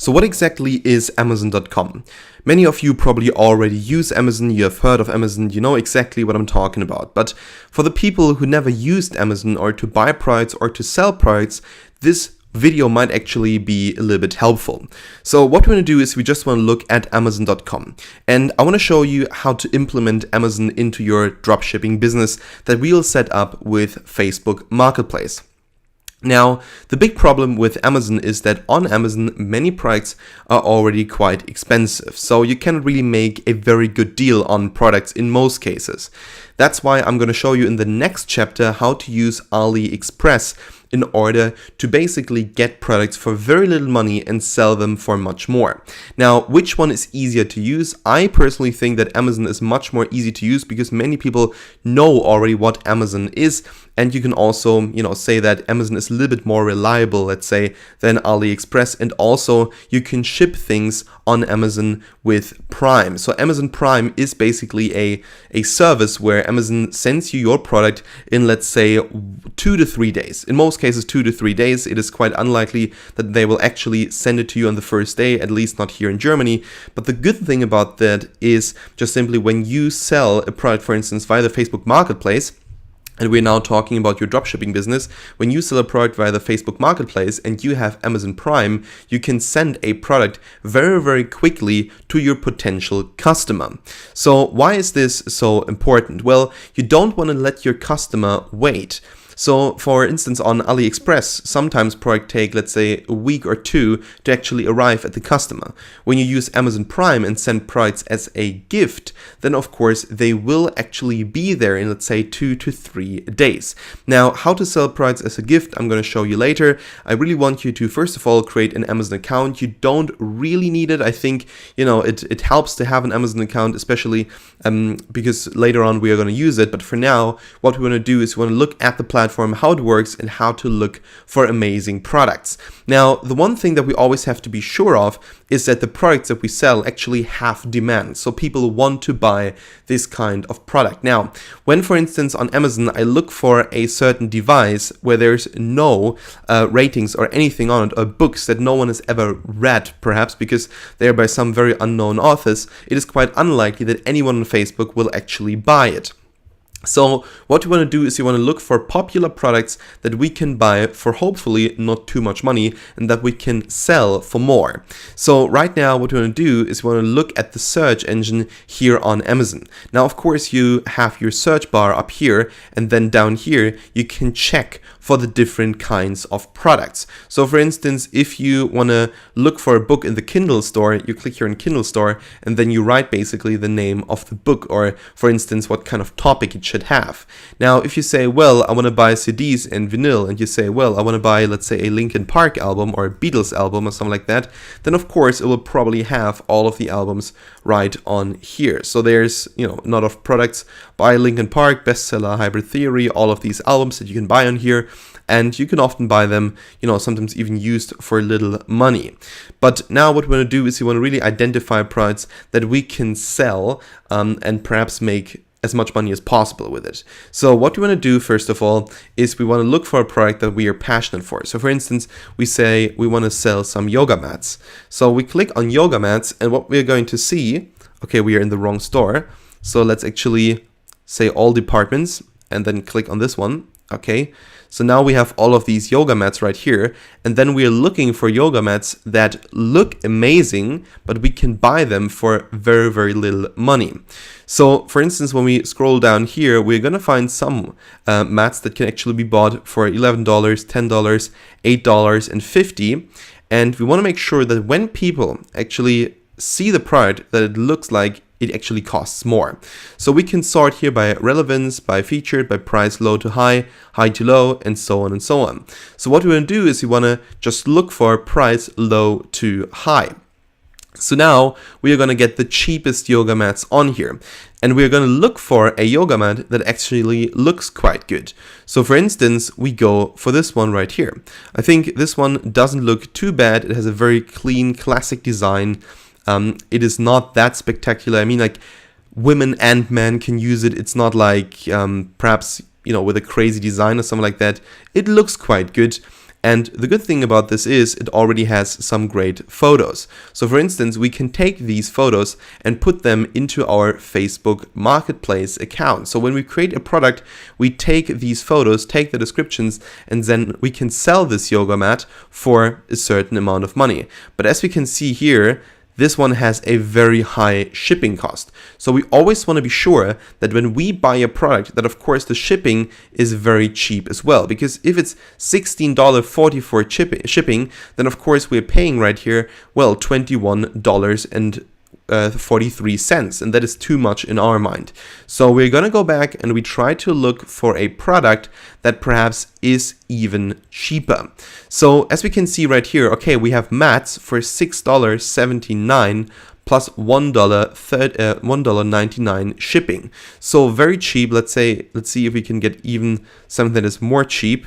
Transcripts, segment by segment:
So what exactly is Amazon.com? Many of you probably already use Amazon, you have heard of Amazon, you know exactly what I'm talking about. But for the people who never used Amazon or to buy products or to sell products, this video might actually be a little bit helpful. So what we're going to do is we just want to look at Amazon.com, and I want to show you how to implement Amazon into your dropshipping business that we'll set up with Facebook Marketplace. Now, the big problem with Amazon is that on Amazon, many products are already quite expensive. So you cannot really make a very good deal on products in most cases. That's why I'm going to show you in the next chapter how to use AliExpress in order to basically get products for very little money and sell them for much more. Now, which one is easier to use? I personally think that Amazon is much more easy to use because many people know already what Amazon is. And you can also, say that Amazon is a little bit more reliable, let's say, than AliExpress. And also you can ship things on Amazon with Prime. So Amazon Prime is basically a service where Amazon sends you your product in, let's say, 2 to 3 days. In most cases, 2 to 3 days. It is quite unlikely that they will actually send it to you on the first day, at least not here in Germany. But the good thing about that is just simply when you sell a product, for instance, via the Facebook Marketplace, and we're now talking about your dropshipping business. When you sell a product via the Facebook Marketplace and you have Amazon Prime, you can send a product very, very quickly to your potential customer. So why is this so important? Well, you don't want to let your customer wait. So for instance, on AliExpress, sometimes product take, let's say, a week or two to actually arrive at the customer. When you use Amazon Prime and send products as a gift, then of course they will actually be there in, let's say, 2 to 3 days. Now, how to sell products as a gift, I'm going to show you later. I really want you to, first of all, create an Amazon account. You don't really need it. I think, it helps to have an Amazon account, especially because later on we are going to use it. But for now, what we want to do is we want to look at the platform, how it works, and how to look for amazing products. Now, the one thing that we always have to be sure of is that the products that we sell actually have demand. So people want to buy this kind of product. Now, when, for instance, on Amazon, I look for a certain device where there's no ratings or anything on it, or books that no one has ever read, perhaps because they're by some very unknown authors, it is quite unlikely that anyone on Facebook will actually buy it. So what you want to do is you want to look for popular products that we can buy for hopefully not too much money and that we can sell for more. So right now what we want to do is we want to look at the search engine here on Amazon. Now, of course, you have your search bar up here, and then down here you can check for the different kinds of products. So for instance, if you want to look for a book in the Kindle store, you click here in Kindle store and then you write basically the name of the book, or for instance what kind of topic it should have. Now, if you say, well, I want to buy CDs and vinyl, and you say, well, I want to buy, let's say, a Linkin Park album or a Beatles album or something like that, then of course it will probably have all of the albums right on here. So there's, a lot of products by Linkin Park, Bestseller, Hybrid Theory, all of these albums that you can buy on here. And you can often buy them, sometimes even used for little money. But now what we want to do is we want to really identify products that we can sell and perhaps make as much money as possible with it. So what we want to do, first of all, is we want to look for a product that we are passionate for. So for instance, we say we want to sell some yoga mats. So we click on yoga mats, and what we're going to see, okay, we are in the wrong store. So let's actually say all departments and then click on this one. Okay, so now we have all of these yoga mats right here, and then we are looking for yoga mats that look amazing, but we can buy them for very, very little money. So for instance, when we scroll down here, we're going to find some mats that can actually be bought for $11, $10, $8, and $50. And we want to make sure that when people actually see the product, that it looks like it actually costs more. So we can sort here by relevance, by featured, by price low to high, high to low, and so on and so on. So what we want to do is we want to just look for price low to high. So now we are going to get the cheapest yoga mats on here, and we're going to look for a yoga mat that actually looks quite good. So for instance, we go for this one right here. I think this one doesn't look too bad. It has a very clean, classic design. It is not that spectacular. I mean, like, women and men can use it. It's not like perhaps, with a crazy design or something like that. It looks quite good. And the good thing about this is it already has some great photos. So for instance, we can take these photos and put them into our Facebook Marketplace account. So when we create a product, we take these photos, take the descriptions, and then we can sell this yoga mat for a certain amount of money. But as we can see here, this one has a very high shipping cost. So we always want to be sure that when we buy a product, that of course the shipping is very cheap as well. Because if it's $16.40 for shipping, then of course we're paying right here, well, $21.43, and that is too much in our mind. So we're gonna go back and we try to look for a product that perhaps is even cheaper. So as we can see right here, okay, we have mats for $6.79 plus $1.99 shipping. So very cheap. Let's see if we can get even something that is more cheap.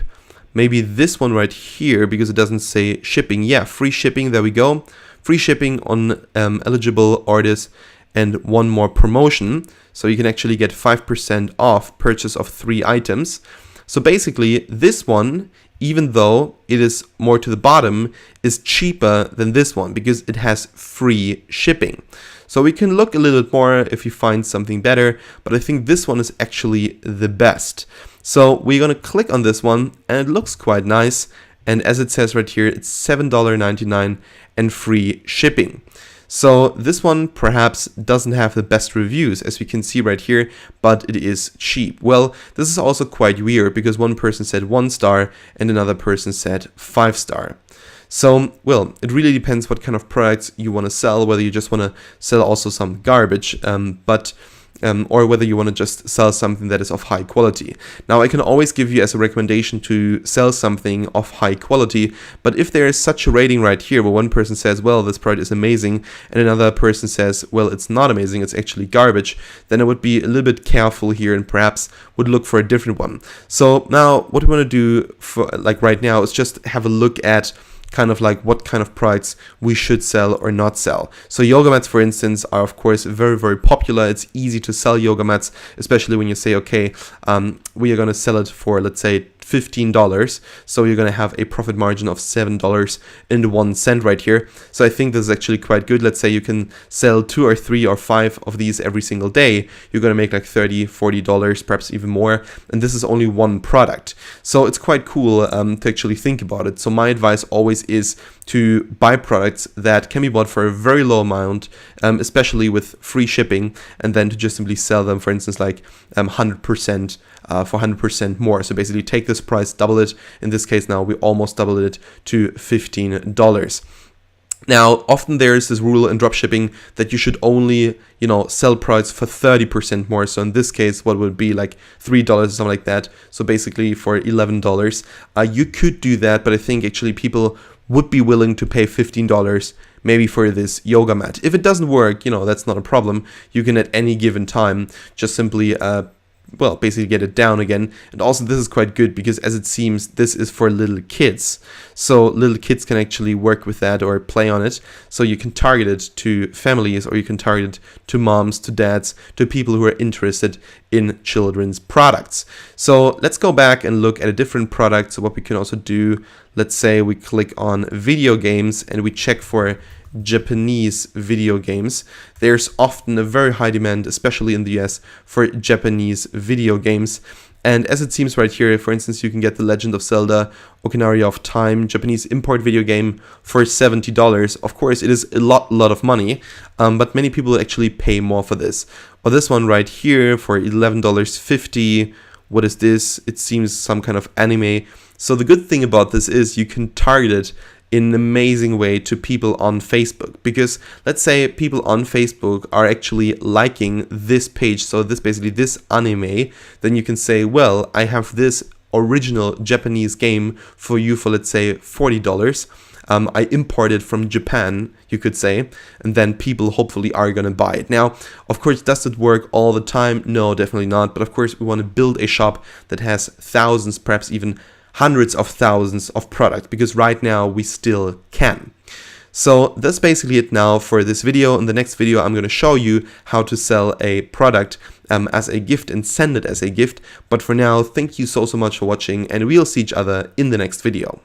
Maybe this one right here, because it doesn't say shipping. Yeah, free shipping, there we go. Free shipping on eligible orders and one more promotion. So you can actually get 5% off purchase of 3 items. So basically this one, even though it is more to the bottom, is cheaper than this one because it has free shipping. So we can look a little bit more if you find something better, but I think this one is actually the best. So we're gonna click on this one and it looks quite nice. And as it says right here, it's $7.99 and free shipping. So this one perhaps doesn't have the best reviews, as we can see right here, but it is cheap. Well, this is also quite weird because one person said 1 star and another person said 5 star. So, well, it really depends what kind of products you want to sell, whether you just want to sell also some garbage, or whether you want to just sell something that is of high quality. Now, I can always give you as a recommendation to sell something of high quality, but if there is such a rating right here where one person says, well, this product is amazing, and another person says, well, it's not amazing, it's actually garbage, then I would be a little bit careful here and perhaps would look for a different one. So now what we want to do for like right now is just have a look at kind of like what kind of products we should sell or not sell. So yoga mats, for instance, are of course very, very popular. It's easy to sell yoga mats, especially when you say, okay, we are going to sell it for, let's say, $15. So you're going to have a profit margin of $7.01 right here. So I think this is actually quite good. Let's say you can sell 2 or 3 or 5 of these every single day. You're going to make like $30, $40, perhaps even more. And this is only one product. So it's quite cool to actually think about it. So my advice always is to buy products that can be bought for a very low amount, especially with free shipping, and then to just simply sell them, for instance, like 100% for 100% more. So basically take this price, double it. In this case now we almost doubled it to $15. Now, often there is this rule in dropshipping that you should only, sell products for 30% more. So in this case, what would be like $3 or something like that. So basically for $11, you could do that, but I think actually people would be willing to pay $15 maybe for this yoga mat. If it doesn't work, that's not a problem. You can at any given time just simply basically get it down again. And also this is quite good because as it seems, this is for little kids. So little kids can actually work with that or play on it. So you can target it to families, or you can target it to moms, to dads, to people who are interested in children's products. So let's go back and look at a different product. So what we can also do, let's say we click on video games and we check for Japanese video games. There's often a very high demand, especially in the US, for Japanese video games. And as it seems right here, for instance, you can get The Legend of Zelda Ocarina of Time Japanese import video game for $70. Of course, it is a lot of money, but many people actually pay more for this. Or this one right here for $11.50. What is this? It seems some kind of anime. So the good thing about this is you can target it in an amazing way to people on Facebook, because let's say people on Facebook are actually liking this page, so this anime, then you can say, well, I have this original Japanese game for you for, let's say, $40. I imported from Japan, you could say, and then people hopefully are going to buy it. Now, of course, does it work all the time? No, definitely not. But of course, we want to build a shop that has thousands, perhaps even hundreds of thousands of products, because right now we still can. So that's basically it now for this video. In the next video, I'm going to show you how to sell a product as a gift and send it as a gift. But for now, thank you so much for watching, and we'll see each other in the next video.